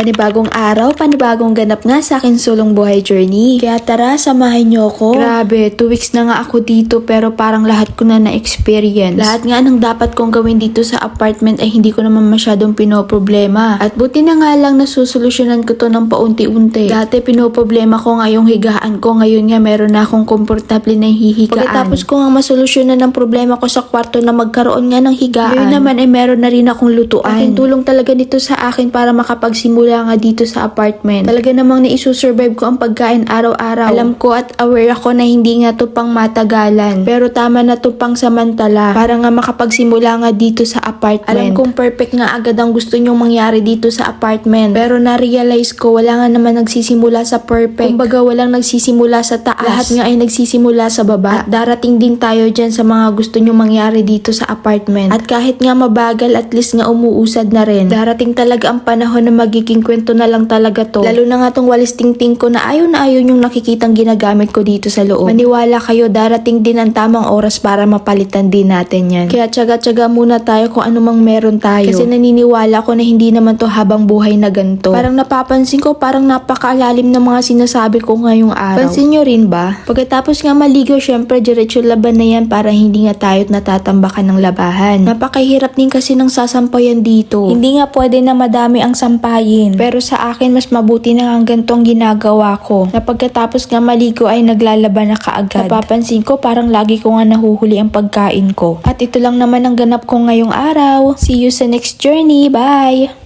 Panibagong araw, panibagong ganap nga sa akin sulong buhay journey. Kaya tara, samahan niyo ako. Grabe, 2 weeks na nga ako dito pero parang lahat ko na na-experience. Lahat nga ng dapat kong gawin dito sa apartment ay hindi ko naman masyadong pinoproblema. At buti na nga lang nasusolusyonan ko to ng paunti-unti. Dati pinoproblema ko nga yung higaan ko, ngayon nga meron na akong komportable na hihigaan. Pagkatapos ko nga masolusyonan ng problema ko sa kwarto na magkaroon nga ng higaan, ngayon naman ay meron na rin akong lutuan. Aking tulong talaga nito sa akin para makapagsimula nga dito sa apartment. Talaga namang naisurvive ko ang pagkain araw-araw. Alam ko at aware ako na hindi nga to pang matagalan. Pero tama na to pang samantala para nga makapagsimula nga dito sa apartment. Alam kong perfect nga agad ang gusto nyong mangyari dito sa apartment. Pero na-realize ko wala nga naman nagsisimula sa perfect. Kumbaga walang nagsisimula sa taas. Lahat nga ay nagsisimula sa baba. At darating din tayo dyan sa mga gusto nyong mangyari dito sa apartment. At kahit nga mabagal, at least nga umuusad na rin. Darating talaga ang panahon na magiging kwento na lang talaga to. Lalo na nga tong walis tingting ko na ayaw yung nakikitang ginagamit ko dito sa loob. Maniwala kayo, darating din ang tamang oras para mapalitan din natin yan. Kaya tsaga-tsaga muna tayo kung ano mang meron tayo. Kasi naniniwala ko na hindi naman to habang buhay na ganito. Parang napapansin ko parang napakalalim ng mga sinasabi ko ngayong araw. Pansin nyo rin ba? Pagkatapos nga maligo, syempre diretso laban na yan para hindi nga tayo't natatambakan ng labahan. Napakahirap din kasi ng sasampayan dito. Hindi nga pwede na madami ang sampayin. Pero sa akin, mas mabuti na ang gantong ginagawa ko. Na pagkatapos nga maligo ay naglalaban na kaagad. Napapansin ko parang lagi ko nga nahuhuli ang pagkain ko. At ito lang naman ang ganap ko ngayong araw. See you sa next journey. Bye!